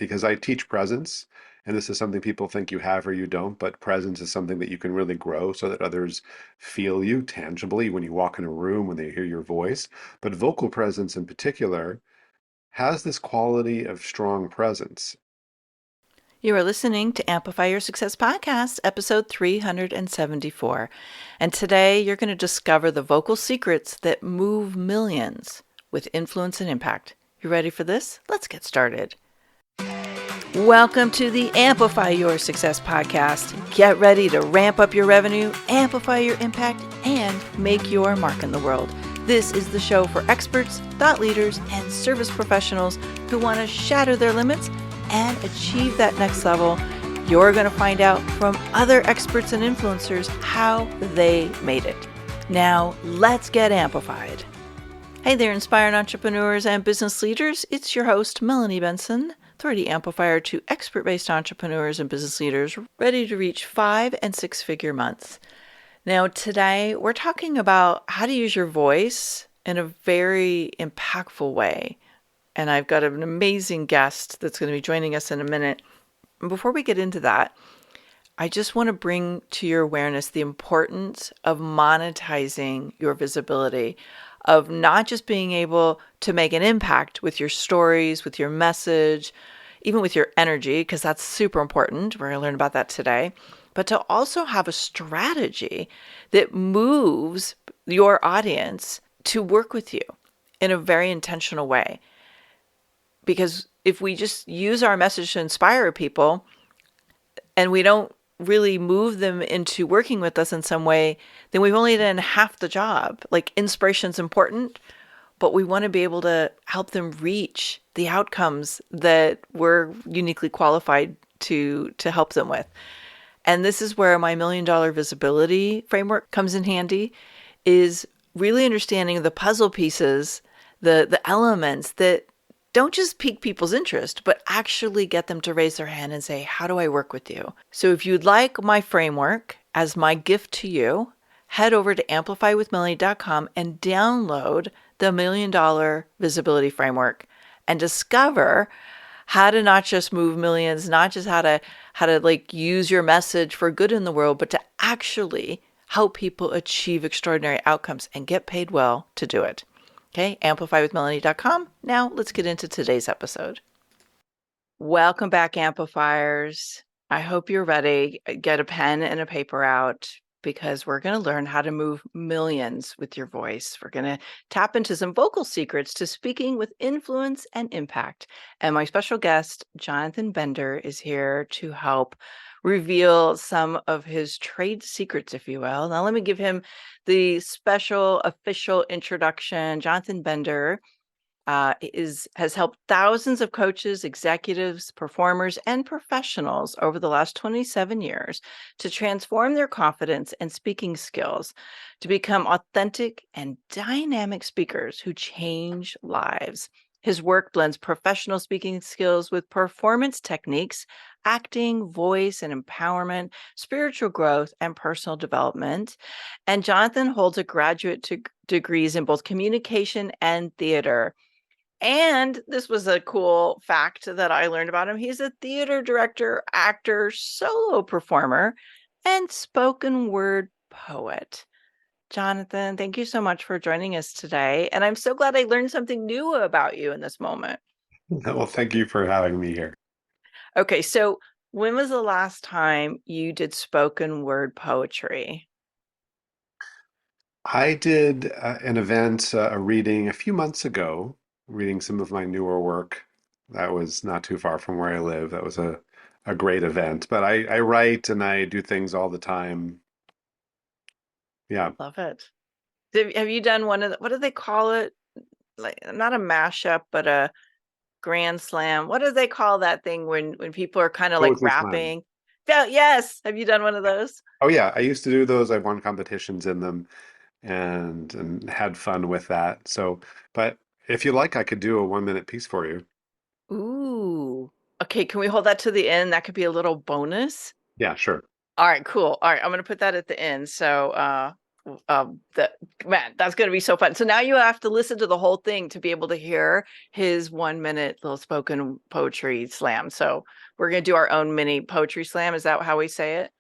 because I teach presence, and this is something people think you have or you don't, but presence is something that you can really grow so that others feel you tangibly when you walk in a room, when they hear your voice. But vocal presence in particular has this quality of strong presence. You are listening to Amplify Your Success podcast, episode 374. And today you're going to discover the vocal secrets that move millions with influence and impact. You ready for this? Let's get started. Welcome to the Amplify Your Success podcast. Get ready to ramp up your revenue, amplify your impact, and make your mark in the world. This is the show for experts, thought leaders, and service professionals who want to shatter their limits and achieve that next level. You're going to find out from other experts and influencers how they made it. Now, let's get amplified. Hey there, inspired entrepreneurs and business leaders. It's your host, Melanie Benson, authority amplifier to expert-based entrepreneurs and business leaders ready to reach 5- and 6-figure months. Now, today we're talking about how to use your voice in a very impactful way. And I've got an amazing guest that's going to be joining us in a minute. And before we get into that, I just want to bring to your awareness the importance of monetizing your visibility, of not just being able to make an impact with your stories, with your message, even with your energy, because that's super important. We're going to learn about that today. But to also have a strategy that moves your audience to work with you in a very intentional way. Because if we just use our message to inspire people and we don't really move them into working with us in some way, then we've only done half the job. Like, inspiration is important, but we want to be able to help them reach the outcomes that we're uniquely qualified to help them with. And this is where my $1 million visibility framework comes in handy, is really understanding the puzzle pieces, the elements that don't just pique people's interest, but actually get them to raise their hand and say, how do I work with you? So if you'd like my framework as my gift to you, head over to amplifywithmelanie.com and download the $1 million visibility framework and discover how to not just move millions, not just how to like use your message for good in the world, but to actually help people achieve extraordinary outcomes and get paid well to do it. Okay, amplifywithmelanie.com. Now let's get into today's episode. Welcome back, amplifiers. I hope you're ready. Get a pen and a paper out because we're going to learn how to move millions with your voice. We're going to tap into some vocal secrets to speaking with influence and impact. And my special guest, Jonathon Bender, is here to help reveal some of his trade secrets, if you will. Now, let me give him the special official introduction. Jonathon Bender has helped thousands of coaches, executives, performers, and professionals over the last 27 years to transform their confidence and speaking skills to become authentic and dynamic speakers who change lives. His work blends professional speaking skills with performance techniques, acting, voice, and empowerment, spiritual growth, and personal development. And Jonathon holds a graduate degrees in both communication and theater. And this was a cool fact that I learned about him. He's a theater director, actor, solo performer, and spoken word poet. Jonathon, thank you so much for joining us today. And I'm so glad I learned something new about you in this moment. Well, thank you for having me here. Okay, so when was the last time you did spoken word poetry? I did an event, a reading a few months ago, reading some of my newer work. That was not too far from where I live. That was a great event. But I write and I do things all the time. Yeah. Love it. Have you done one of the, what do they call it? Like, not a mashup, but a grand slam. What do they call that thing when people are kind of like Poetry slam. rapping? Yeah, yes. Have you done one of those? Oh yeah, I used to do those. I won competitions in them and had fun with that. So, but if you like, I could do a 1 minute piece for you. Ooh. Okay, can we hold that to the end? That could be a little bonus. Yeah, sure. All right, cool. All right, I'm gonna put that at the end. So That man, that's going to be so fun. So now you have to listen to the whole thing to be able to hear his 1 minute little spoken poetry slam. So we're going to do our own mini poetry slam. Is that how we say it?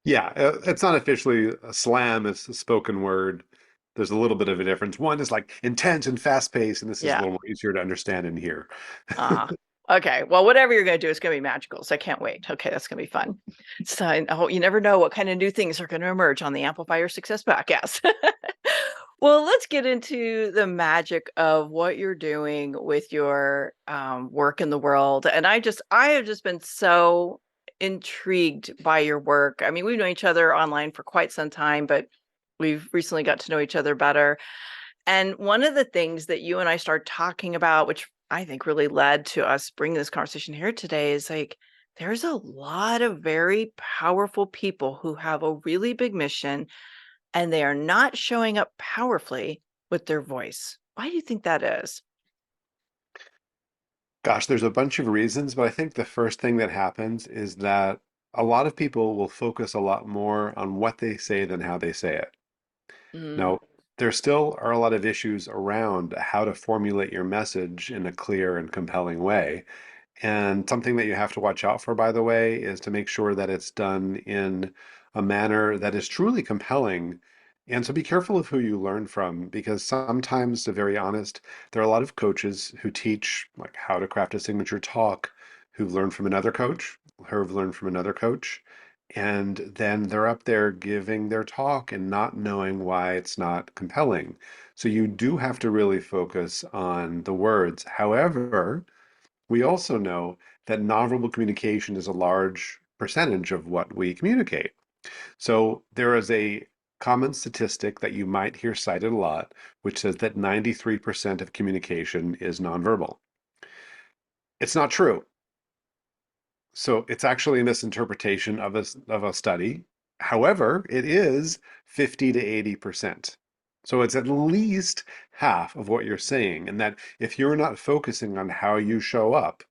Yeah, it's not officially a slam, it's a spoken word. There's a little bit of a difference. One is like intense and fast paced, and this is a Yeah. little more easier to understand and hear. Uh-huh. Okay. Well, whatever you're going to do, it's going to be magical. So I can't wait. Okay, that's going to be fun. So you never know what kind of new things are going to emerge on the Amplify Your Success podcast. Well, let's get into the magic of what you're doing with your work in the world. And I have just been so intrigued by your work. I mean, we've known each other online for quite some time, but we've recently got to know each other better. And one of the things that you and I started talking about, which I think really led to us bringing this conversation here today, is like there's a lot of very powerful people who have a really big mission and they are not showing up powerfully with their voice. Why do you think that is? Gosh, there's a bunch of reasons, but I think the first thing that happens is that a lot of people will focus a lot more on what they say than how they say it. Mm, Now, there still are a lot of issues around how to formulate your message in a clear and compelling way. And something that you have to watch out for, by the way, is to make sure that it's done in a manner that is truly compelling. And so be careful of who you learn from, because sometimes, to be very honest, there are a lot of coaches who teach like how to craft a signature talk, who've learned from another coach, who have learned from another coach, and then they're up there giving their talk and not knowing why it's not compelling. So you do have to really focus on the words. However, we also know that nonverbal communication is a large percentage of what we communicate. So there is a common statistic that you might hear cited a lot, which says that 93% of communication is nonverbal. It's not true. So it's actually a misinterpretation of a study. However, it is 50 to 80%. So it's at least half of what you're saying. And that if you're not focusing on how you show up,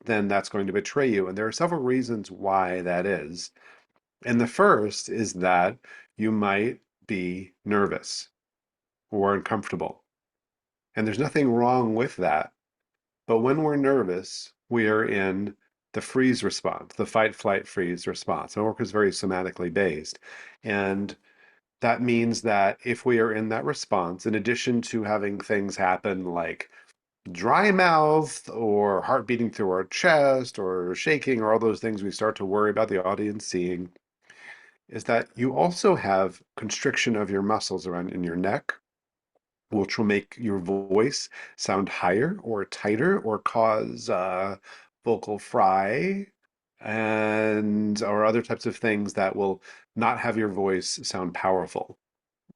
then that's going to betray you. And there are several reasons why that is. And the first is that you might be nervous or uncomfortable. And there's nothing wrong with that. But when we're nervous, we are in the freeze response, the fight, flight, freeze response. My work is very somatically based. And that means that if we are in that response, in addition to having things happen like dry mouth or heart beating through our chest or shaking or all those things we start to worry about the audience seeing, is that you also have constriction of your muscles around in your neck, which will make your voice sound higher or tighter or cause vocal fry and or other types of things that will not have your voice sound powerful.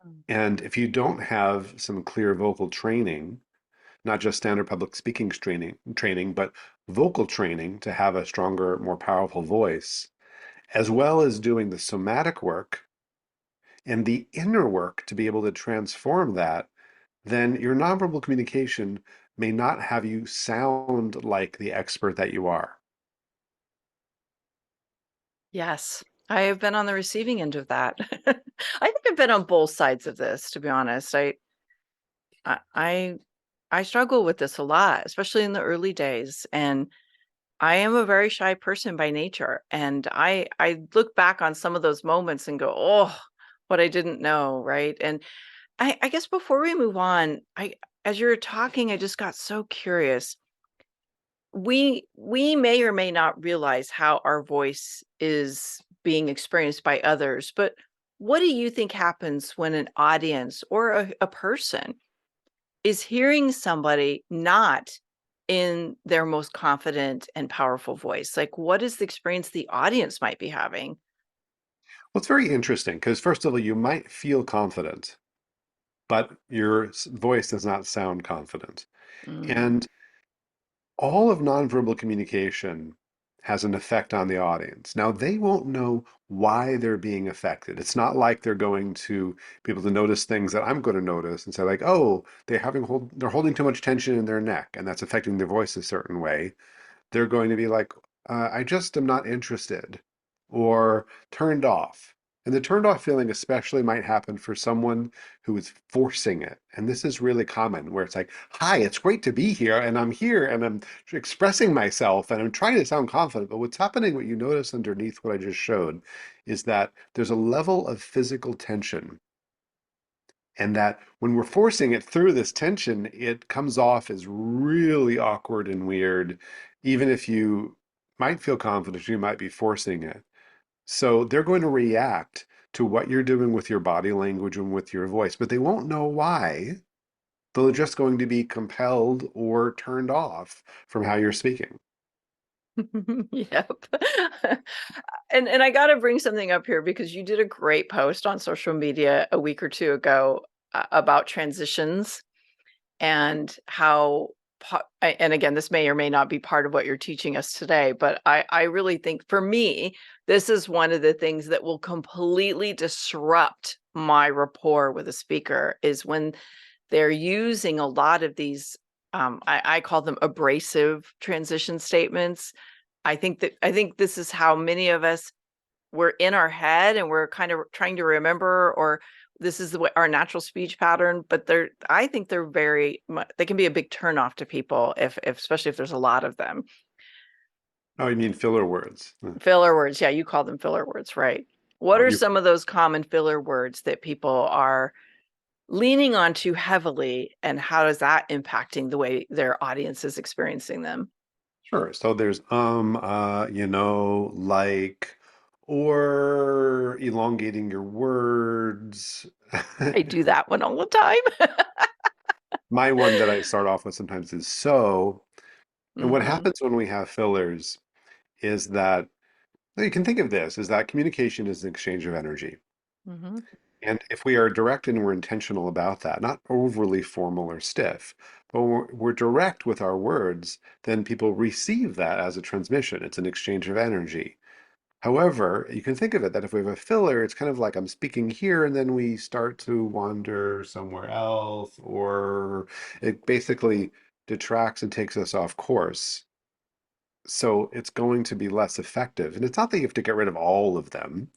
mm. And if you don't have some clear vocal training, not just standard public speaking training, but vocal training to have a stronger, more powerful voice, as well as doing the somatic work and the inner work to be able to transform that, then your nonverbal communication may not have you sound like the expert that you are. Yes, I have been on the receiving end of that. I think I've been on both sides of this, to be honest. I, I I struggle with this a lot, especially in the early days. And I am a very shy person by nature. And I look back on some of those moments and go, oh, what I didn't know, right? And I guess before we move on, I as you're talking, I just got so curious. We may or may not realize how our voice is being experienced by others, but what do you think happens when an audience or a person is hearing somebody not in their most confident and powerful voice? Like, what is the experience the audience might be having? Well, it's very interesting because, first of all, you might feel confident, but your voice does not sound confident. Mm, And all of nonverbal communication has an effect on the audience. Now, they won't know why they're being affected. It's not like they're going to be able to notice things that I'm going to notice and say, like, oh, they're holding too much tension in their neck, and that's affecting their voice a certain way. They're going to be like, I just am not interested or turned off. And the turned off feeling especially might happen for someone who is forcing it. And this is really common where it's like, hi, it's great to be here and I'm expressing myself and I'm trying to sound confident. But what's happening, what you notice underneath what I just showed, is that there's a level of physical tension. And that when we're forcing it through this tension, it comes off as really awkward and weird. Even if you might feel confident, you might be forcing it. So they're going to react to what you're doing with your body language and with your voice, but they won't know why. They're just going to be compelled or turned off from how you're speaking. Yep. And I got to bring something up here because you did a great post on social media a week or two ago about transitions and how and again, this may or may not be part of what you're teaching us today, but I really think for me, this is one of the things that will completely disrupt my rapport with a speaker is when they're using a lot of these I call them abrasive transition statements. I think this is how many of us we're in our head and we're kind of trying to remember, or this is our natural speech pattern, but I think they're they can be a big turnoff to people if especially if there's a lot of them. Oh, you mean filler words? Filler words, yeah, you call them filler words, right? What Oh, are you some of those common filler words that people are leaning on too heavily, and how is that impacting the way their audience is experiencing them? sure. So there's like, or elongating your words. I do that one all the time. My one that I start off with sometimes is so. And what Hmm. happens when we have fillers is that well, you can think of this as that communication is an exchange of energy. Hmm. And if we are direct and we're intentional about that, not overly formal or stiff, but when we're direct with our words, then people receive that as a transmission. It's an exchange of energy. However, you can think of it that if we have a filler, it's kind of like I'm speaking here and then we start to wander somewhere else, or it basically detracts and takes us off course. So it's going to be less effective. And it's not that you have to get rid of all of them,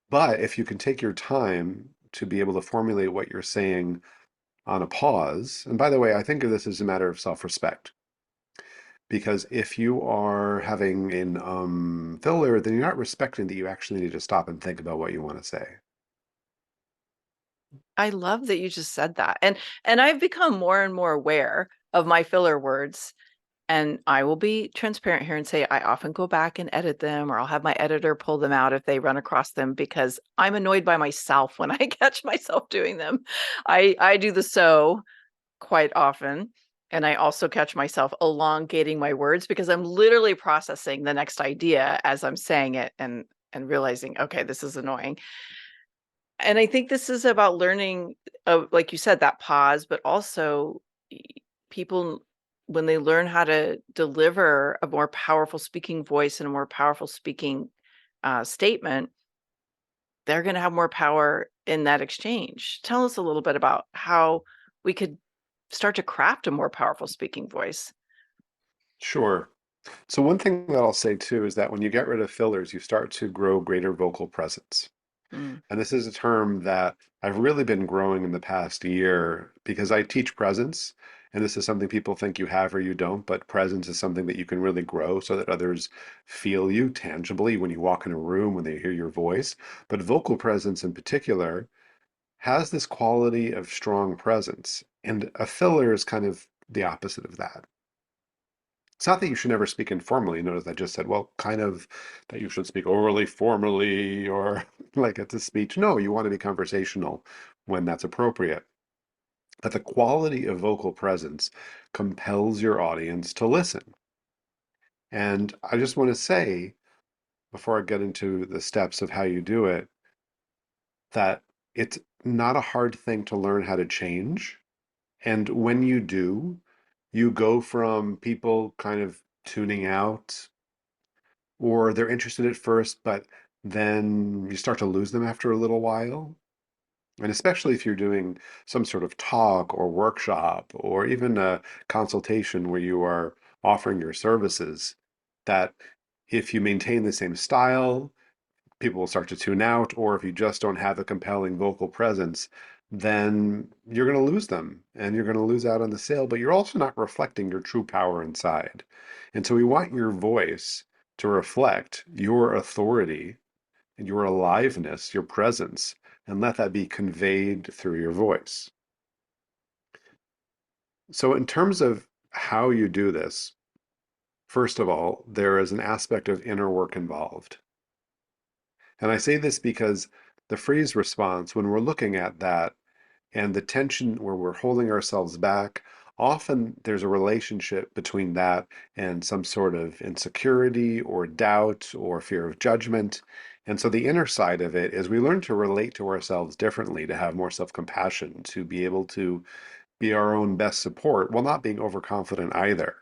but if you can take your time to be able to formulate what you're saying on a pause, and by the way, I think of this as a matter of self-respect. Because if you are having an filler, then you're not respecting that you actually need to stop and think about what you want to say. I love that you just said that. And I've become more and more aware of my filler words. And I will be transparent here and say I often go back and edit them, or I'll have my editor pull them out if they run across them because I'm annoyed by myself when I catch myself doing them. I do the so quite often. And I also catch myself elongating my words because I'm literally processing the next idea as I'm saying it and realizing, okay, this is annoying. And I think this is about learning, like you said, that pause, but also y- people, when they learn how to deliver a more powerful speaking voice and a more powerful speaking statement, they're going to have more power in that exchange. Tell us a little bit about how we could start to craft a more powerful speaking voice. Sure. So one thing that I'll say too is that when you get rid of fillers, you start to grow greater vocal presence. Mm. And this is a term that I've really been growing in the past year because I teach presence. And this is something people think you have or you don't, but presence is something that you can really grow so that others feel you tangibly when you walk in a room, when they hear your voice. But vocal presence in particular has this quality of strong presence. And a filler is kind of the opposite of that. It's not that you should never speak informally. Notice I just said, well, kind of that you should speak overly formally or like it's a speech. No, you want to be conversational when that's appropriate. But the quality of vocal presence compels your audience to listen. And I just want to say, before I get into the steps of how you do it, that it's not a hard thing to learn how to change. And when you do, you go from people kind of tuning out or they're interested at first, but then you start to lose them after a little while. And especially if you're doing some sort of talk or workshop or even a consultation where you are offering your services, that if you maintain the same style, people will start to tune out, or if you just don't have a compelling vocal presence, then you're going to lose them and you're going to lose out on the sale, but you're also not reflecting your true power inside. And so we want your voice to reflect your authority and your aliveness, your presence, and let that be conveyed through your voice. So, in terms of how you do this, first of all, there is an aspect of inner work involved. And I say this because the freeze response, when we're looking at that and the tension where we're holding ourselves back, often there's a relationship between that and some sort of insecurity or doubt or fear of judgment. And so the inner side of it is we learn to relate to ourselves differently, to have more self-compassion, to be able to be our own best support while not being overconfident either.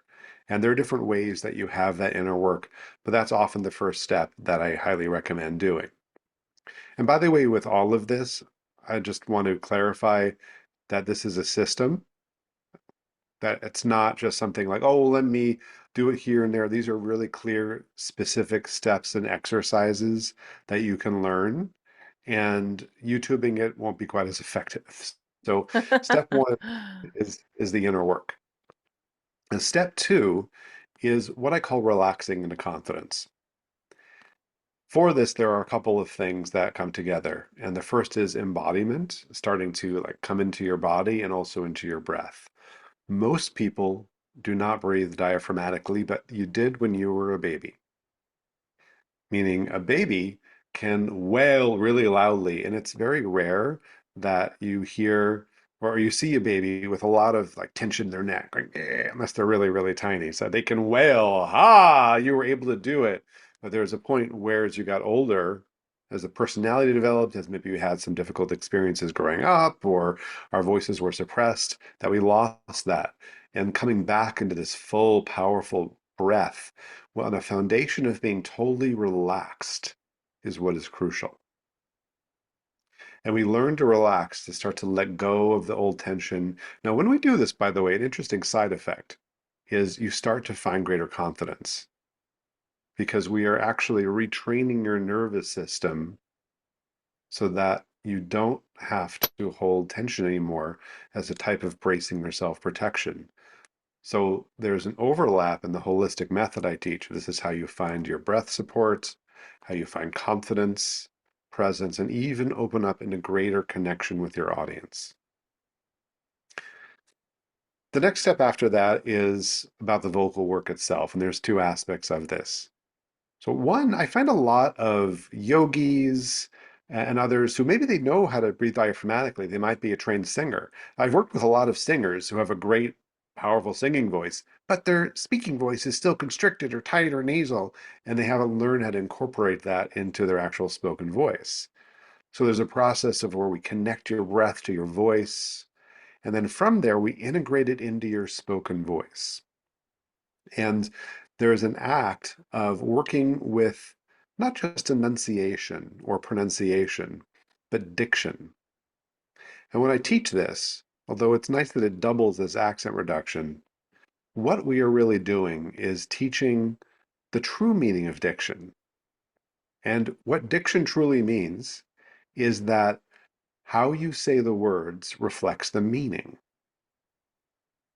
And there are different ways that you have that inner work, but that's often the first step that I highly recommend doing. And by the way, with all of this, I just want to clarify that this is a system, that it's not just something like, oh, let me do it here and there. These are really clear, specific steps and exercises that you can learn. And YouTubing it won't be quite as effective. So step one is the inner work. And step two is what I call relaxing into confidence. For this, there are a couple of things that come together. And the first is embodiment, starting to like come into your body and also into your breath. Most people do not breathe diaphragmatically, but you did when you were a baby, meaning a baby can wail really loudly. And it's very rare that you hear or you see a baby with a lot of like tension in their neck, like, unless they're really, really tiny. So they can wail, ha, you were able to do it. But there's a point where as you got older, as the personality developed, as maybe we had some difficult experiences growing up, or our voices were suppressed, that we lost that. And coming back into this full, powerful breath well, on a foundation of being totally relaxed is what is crucial. And we learn to relax, to start to let go of the old tension. Now, when we do this, by the way, an interesting side effect is you start to find greater confidence because we are actually retraining your nervous system so that you don't have to hold tension anymore as a type of bracing or self-protection. So there's an overlap in the holistic method I teach. This is how you find your breath support, how you find confidence, presence, and even open up into greater connection with your audience. The next step after that is about the vocal work itself, and there's two aspects of this. So one, I find a lot of yogis and others who maybe they know how to breathe diaphragmatically. They might be a trained singer. I've worked with a lot of singers who have a great, powerful singing voice, but their speaking voice is still constricted or tight or nasal, and they haven't learned how to incorporate that into their actual spoken voice. So there's a process of where we connect your breath to your voice, and then from there, we integrate it into your spoken voice. And there is an act of working with not just enunciation or pronunciation, but diction. And when I teach this, although it's nice that it doubles as accent reduction, what we are really doing is teaching the true meaning of diction. And what diction truly means is that how you say the words reflects the meaning.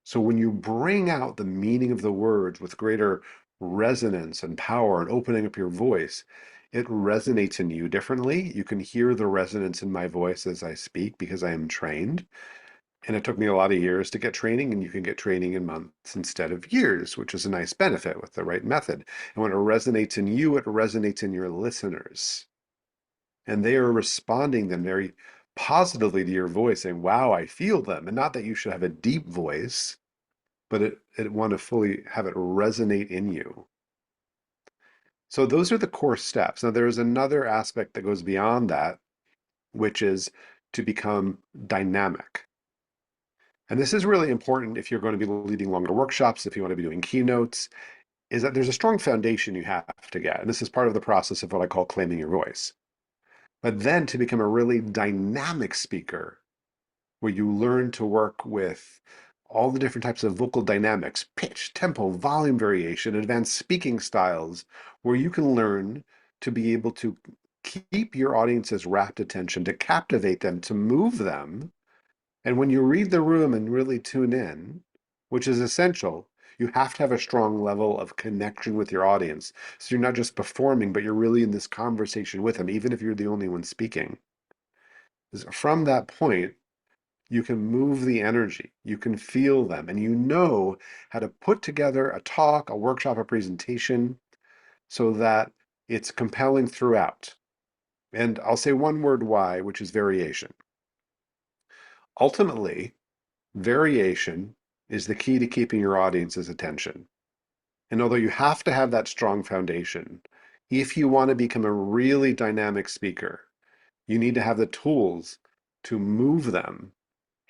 So when you bring out the meaning of the words with greater resonance and power and opening up your voice, it resonates in you differently. You can hear the resonance in my voice as I speak because I am trained. And it took me a lot of years to get training, and you can get training in months instead of years, which is a nice benefit with the right method. And when it resonates in you, it resonates in your listeners. And they are responding then very positively to your voice, saying, wow, I feel them. And not that you should have a deep voice, but it want to fully have it resonate in you. So those are the core steps. Now there's another aspect that goes beyond that, which is to become dynamic. And this is really important if you're going to be leading longer workshops, if you want to be doing keynotes, is that there's a strong foundation you have to get. And this is part of the process of what I call claiming your voice. But then to become a really dynamic speaker, where you learn to work with all the different types of vocal dynamics, pitch, tempo, volume variation, advanced speaking styles, where you can learn to be able to keep your audience's rapt attention, to captivate them, to move them. And when you read the room and really tune in, which is essential, you have to have a strong level of connection with your audience. So you're not just performing, but you're really in this conversation with them, even if you're the only one speaking. From that point, you can move the energy, you can feel them, and you know how to put together a talk, a workshop, a presentation so that it's compelling throughout. And I'll say one word why, which is variation. Ultimately, variation is the key to keeping your audience's attention. And although you have to have that strong foundation, if you want to become a really dynamic speaker, you need to have the tools to move them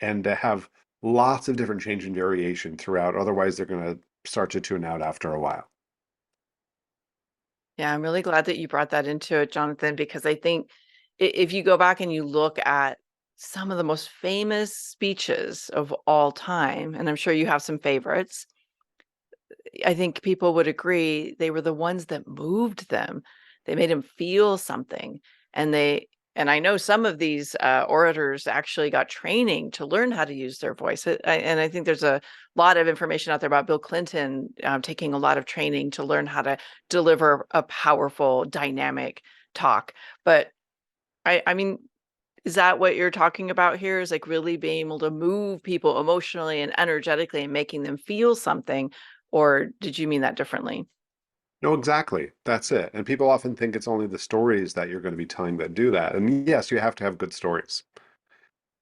and to have lots of different change and variation throughout. Otherwise, they're going to start to tune out after a while. Yeah, I'm really glad that you brought that into it, Jonathan, because I think if you go back and you look at some of the most famous speeches of all time, and I'm sure you have some favorites, I think people would agree they were the ones that moved them. They made them feel something. And and I know some of these orators actually got training to learn how to use their voice. And I think there's a lot of information out there about Bill Clinton taking a lot of training to learn how to deliver a powerful, dynamic talk. But I mean, is that what you're talking about here? Is like really being able to move people emotionally and energetically and making them feel something? Or did you mean that differently? No, exactly. That's it. And people often think it's only the stories that you're going to be telling that do that. And yes, you have to have good stories.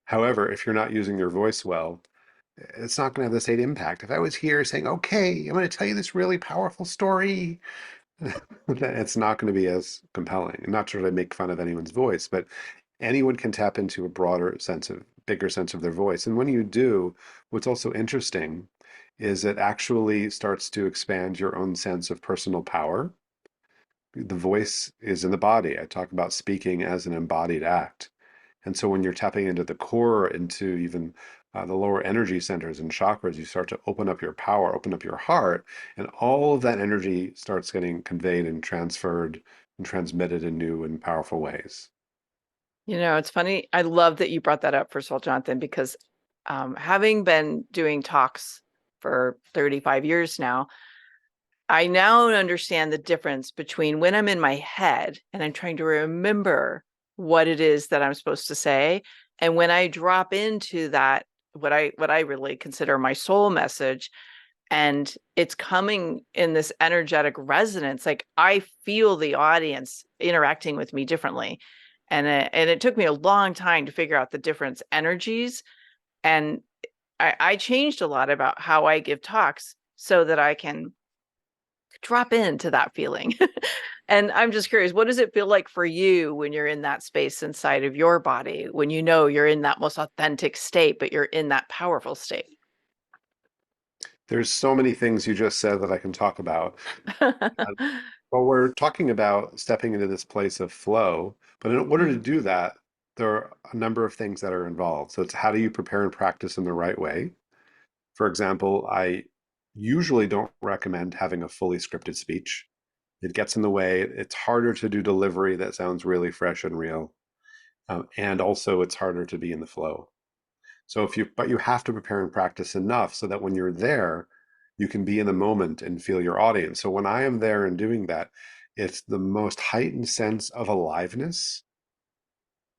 However, if you're not using your voice well, it's not going to have the same impact. If I was here saying, okay, I'm going to tell you this really powerful story, it's not going to be as compelling. And not sure to make fun of anyone's voice, but anyone can tap into a bigger sense of their voice. And when you do, what's also interesting is it actually starts to expand your own sense of personal power. The voice is in the body. I talk about speaking as an embodied act. And so when you're tapping into the core, into even the lower energy centers and chakras, you start to open up your power, open up your heart, and all of that energy starts getting conveyed and transferred and transmitted in new and powerful ways. You know, it's funny. I love that you brought that up, first of all, Jonathan, because having been doing talks for 35 years now, I now understand the difference between when I'm in my head and I'm trying to remember what it is that I'm supposed to say, and when I drop into that, what I really consider my soul message, and it's coming in this energetic resonance. Like I feel the audience interacting with me differently, and it took me a long time to figure out the different energies, and I changed a lot about how I give talks so that I can drop into that feeling. And I'm just curious, what does it feel like for you when you're in that space inside of your body, when you know you're in that most authentic state, but you're in that powerful state? There's so many things you just said that I can talk about. Well, we're talking about stepping into this place of flow, but in order to Mhm. do that, there are a number of things that are involved. So it's how do you prepare and practice in the right way? For example, I usually don't recommend having a fully scripted speech. It gets in the way. It's harder to do delivery that sounds really fresh and real. And also, it's harder to be in the flow. But you have to prepare and practice enough so that when you're there, you can be in the moment and feel your audience. So when I am there and doing that, it's the most heightened sense of aliveness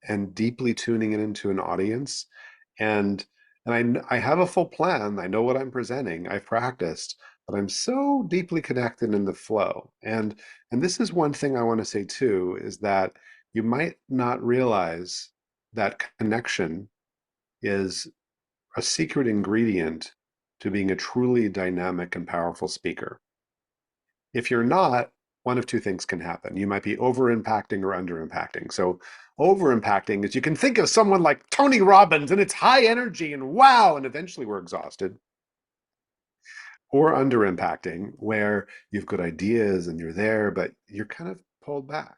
and deeply tuning it into an audience. And I have a full plan. I know what I'm presenting. I've practiced, but I'm so deeply connected in the flow. And this is one thing I want to say too, is that you might not realize that connection is a secret ingredient to being a truly dynamic and powerful speaker. If you're not, one of two things can happen. You might be over impacting or under impacting. So, over impacting is you can think of someone like Tony Robbins and it's high energy and wow, and eventually we're exhausted. Or under impacting, where you've got ideas and you're there, but you're kind of pulled back.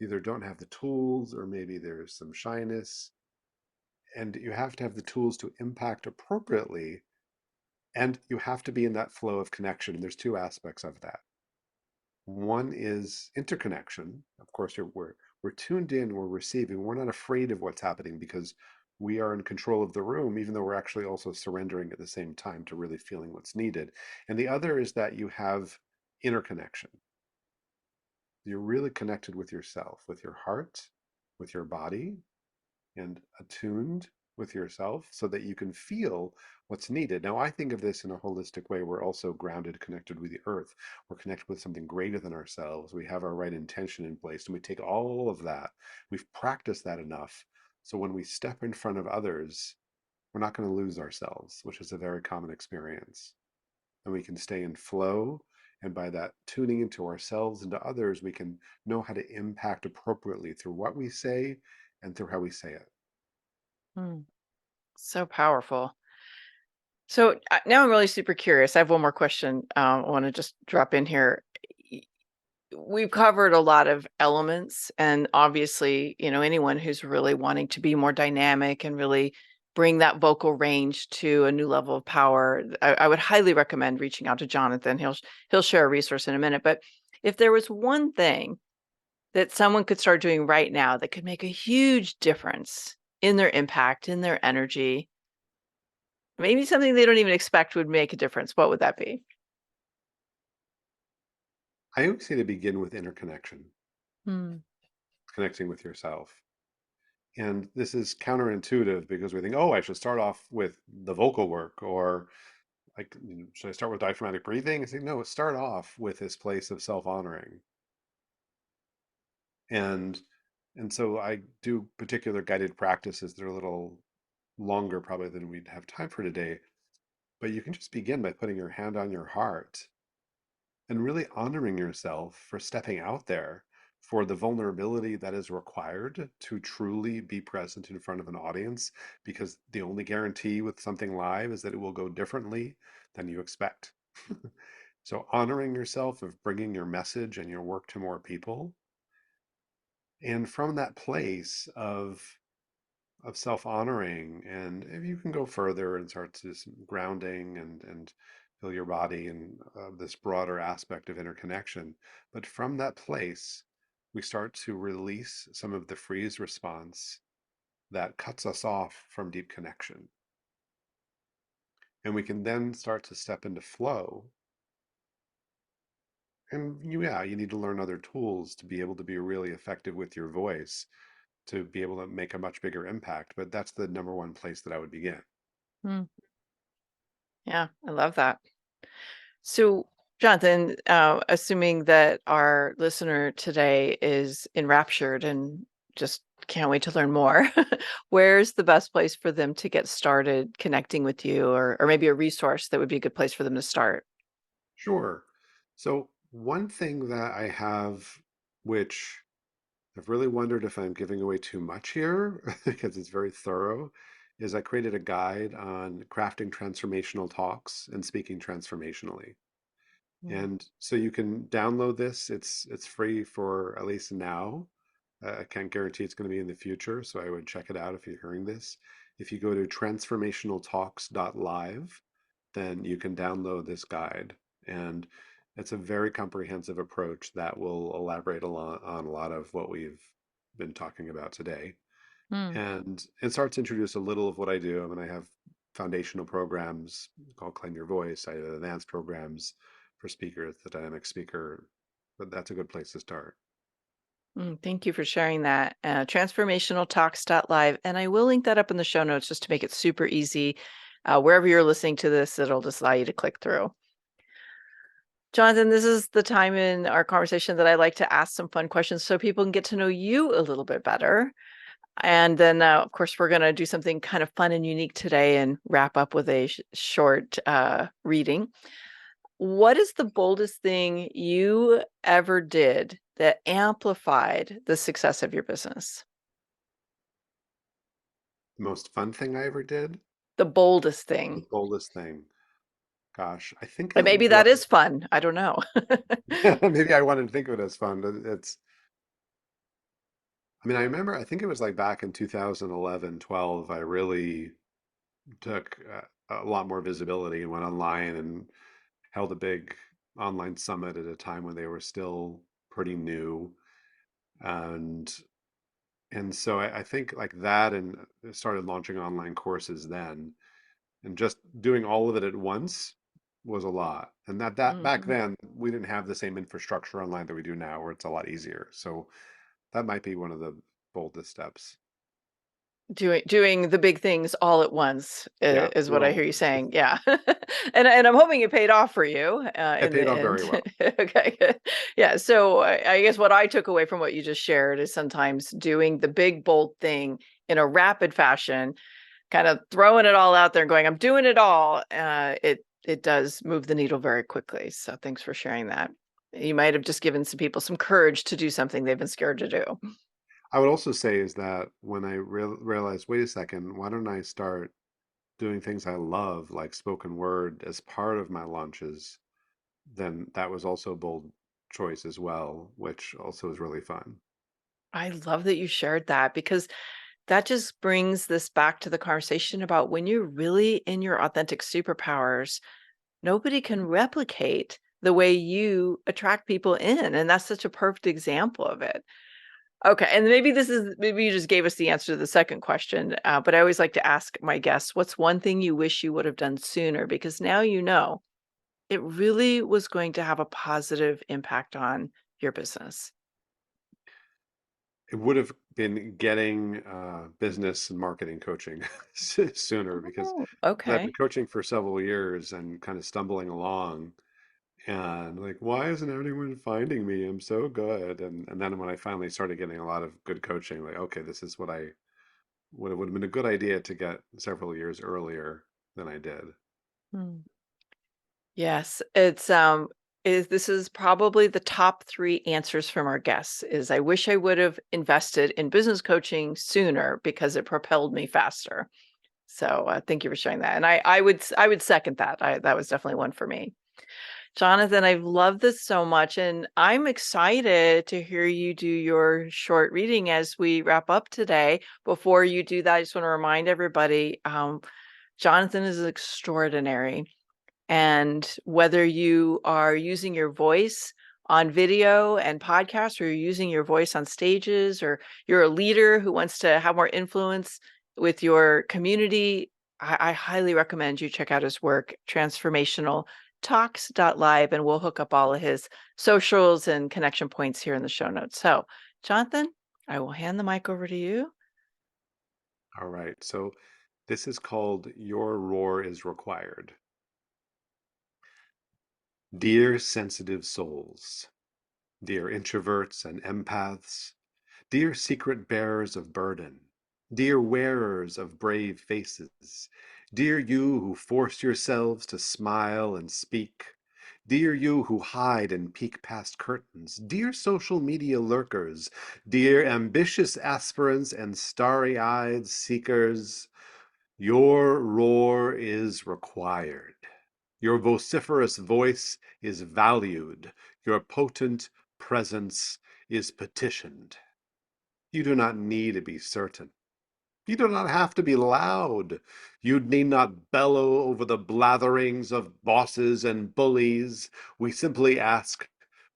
Either don't have the tools or maybe there's some shyness. And you have to have the tools to impact appropriately. And you have to be in that flow of connection. And there's two aspects of that. One is interconnection. Of course, we're We're tuned in, we're receiving, we're not afraid of what's happening because we are in control of the room, even though we're actually also surrendering at the same time to really feeling what's needed. And the other is that you have interconnection. You're really connected with yourself, with your heart, with your body, and attuned with yourself so that you can feel what's needed. Now, I think of this in a holistic way. We're also grounded, connected with the earth. We're connected with something greater than ourselves. We have our right intention in place, and we take all of that. We've practiced that enough. So when we step in front of others, we're not going to lose ourselves, which is a very common experience. And we can stay in flow. And by that tuning into ourselves and to others, we can know how to impact appropriately through what we say and through how we say it. Mm, so powerful. So now I'm really super curious. I have one more question. I want to just drop in here. Y- We've covered a lot of elements, and obviously, anyone who's really wanting to be more dynamic and really bring that vocal range to a new level of power, I would highly recommend reaching out to Jonathan. He'll share a resource in a minute. But if there was one thing that someone could start doing right now that could make a huge difference in their impact, in their energy, maybe something they don't even expect would make a difference, what would that be? I always say to begin with interconnection, Hmm. connecting with yourself. And this is counterintuitive because we think, oh, I should start off with the vocal work, or like, should I start with diaphragmatic breathing? I say, no, start off with this place of self-honoring. And so I do particular guided practices that are a little longer probably than we'd have time for today. But you can just begin by putting your hand on your heart and really honoring yourself for stepping out there, for the vulnerability that is required to truly be present in front of an audience, because the only guarantee with something live is that it will go differently than you expect. So honoring yourself of bringing your message and your work to more people, and from that place of self-honoring, and if you can go further and start to some grounding and feel your body and this broader aspect of interconnection. But from that place, we start to release some of the freeze response that cuts us off from deep connection. And we can then start to step into flow. And yeah, you need to learn other tools to be able to be really effective with your voice, to be able to make a much bigger impact. But that's the number one place that I would begin. Hmm. Yeah, I love that. So, Jonathan, assuming that our listener today is enraptured and just can't wait to learn more, where's the best place for them to get started connecting with you, or maybe a resource that would be a good place for them to start? Sure. So one thing that I have, which I've really wondered if I'm giving away too much here because it's very thorough, is I created a guide on crafting transformational talks and speaking transformationally. Mm. And so you can download this. It's free for at least now. I can't guarantee it's going to be in the future, so I would check it out if you're hearing this. If you go to transformationaltalks.live, then you can download this guide. And it's a very comprehensive approach that will elaborate a lot on a lot of what we've been talking about today. Mm. And it starts to introduce a little of what I do. I mean, I have foundational programs called Claim Your Voice. I have advanced programs for speakers, the dynamic speaker, but that's a good place to start. Thank you for sharing that. Transformationaltalks.live. And I will link that up in the show notes just to make it super easy. Wherever you're listening to this, it'll just allow you to click through. Jonathan, this is the time in our conversation that I like to ask some fun questions so people can get to know you a little bit better. And then, of course, we're going to do something kind of fun and unique today and wrap up with a short reading. What is the boldest thing you ever did that amplified the success of your business? The most fun thing I ever did, The boldest the thing. boldest thing. Gosh, I think And it maybe was, that is fun. I don't know. maybe I wanted to think of it as fun, but I mean, I remember, I think it was like back in 2011, 12, I really took a lot more visibility and went online and held a big online summit at a time when they were still pretty new. And And so I think like that, and started launching online courses then, and just doing all of it at once was a lot. And that back Mhm. then we didn't have the same infrastructure online that we do now, where it's a lot easier. So that might be one of the boldest steps. Doing the big things all at once Yeah, is do it what I all hear at you once. saying, yeah. And I'm hoping it paid off for you, It in the paid off very end. well. Okay, good. Yeah, so I guess what I took away from what you just shared is sometimes doing the big, bold thing in a rapid fashion, kind of throwing it all out there and going, "I'm doing it all," it does move the needle very quickly, so thanks for sharing that. You might have just given some people some courage to do something they've been scared to do. I would also say is that when I realized, wait a second, why don't I start doing things I love, like spoken word, as part of my launches, then that was also a bold choice as well, which also is really fun. I love that you shared that because that just brings this back to the conversation about when you're really in your authentic superpowers, nobody can replicate the way you attract people in. And that's such a perfect example of it. Okay. And maybe you just gave us the answer to the second question. But I always like to ask my guests, what's one thing you wish you would have done sooner? Because now you know it really was going to have a positive impact on your business. It would have been getting business and marketing coaching sooner, because Oh, I've okay. been coaching for several years and kind of stumbling along, and like, why isn't anyone finding me? I'm so good. And then when I finally started getting a lot of good coaching, like, okay, this is what I would have been a good idea to get several years earlier than I did. Hmm. Yes, this is probably the top 3 answers from our guests is I wish I would have invested in business coaching sooner because it propelled me faster. So, thank you for sharing that. And I would second that. That was definitely one for me. Jonathan, I've loved this so much, and I'm excited to hear you do your short reading as we wrap up today. Before you do that, I just want to remind everybody, Jonathan is extraordinary. And whether you are using your voice on video and podcasts, or you're using your voice on stages, or you're a leader who wants to have more influence with your community, I highly recommend you check out his work, transformational talks.live, and we'll hook up all of his socials and connection points here in the show notes. So, Jonathan, I will hand the mic over to you. All right. So this is called Your Roar is Required. Dear sensitive souls, dear introverts and empaths, dear secret bearers of burden, dear wearers of brave faces, dear you who force yourselves to smile and speak, dear you who hide and peek past curtains, dear social media lurkers, dear ambitious aspirants and starry-eyed seekers, your roar is required. Your vociferous voice is valued. Your potent presence is petitioned. You do not need to be certain. You do not have to be loud. You need not bellow over the blatherings of bosses and bullies. We simply ask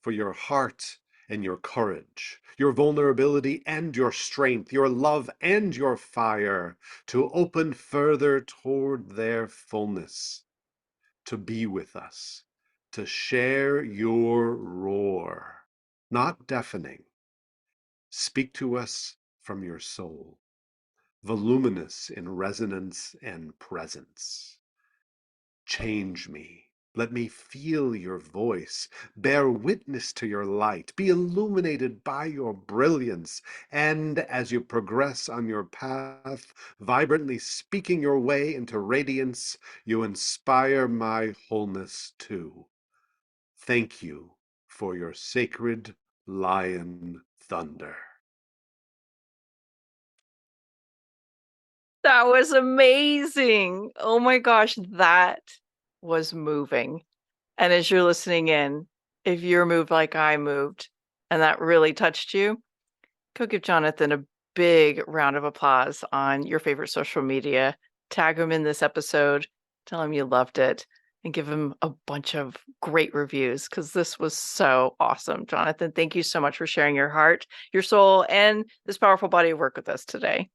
for your heart and your courage, your vulnerability and your strength, your love and your fire to open further toward their fullness, to be with us, to share your roar, not deafening. Speak to us from your soul, voluminous in resonance and presence. Change me. Let me feel your voice, bear witness to your light, be illuminated by your brilliance, and as you progress on your path, vibrantly speaking your way into radiance, you inspire my wholeness too. Thank you for your sacred lion thunder. That was amazing. Oh my gosh, that was moving. And as you're listening in, if you're moved like I moved and that really touched you, go give Jonathan a big round of applause on your favorite social media. Tag him in this episode. Tell him you loved it. and give him a bunch of great reviews because this was so awesome. Jonathon, thank you so much for sharing your heart, your soul, and this powerful body of work with us today.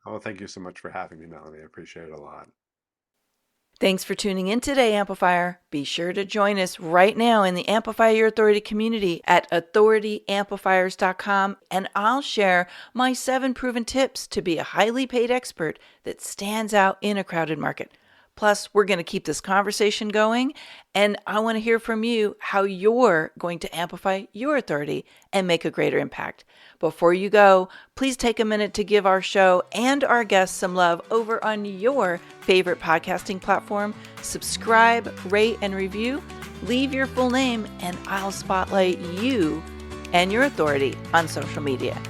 Oh, thank you so much for having me, Melanie. I appreciate it a lot. Thanks for tuning in today, Amplifier. Be sure to join us right now in the Amplify Your Authority community at authorityamplifiers.com, and I'll share my 7 proven tips to be a highly paid expert that stands out in a crowded market. Plus, we're going to keep this conversation going, and I want to hear from you how you're going to amplify your authority and make a greater impact. Before you go, please take a minute to give our show and our guests some love over on your favorite podcasting platform. Subscribe, rate, and review. Leave your full name, and I'll spotlight you and your authority on social media.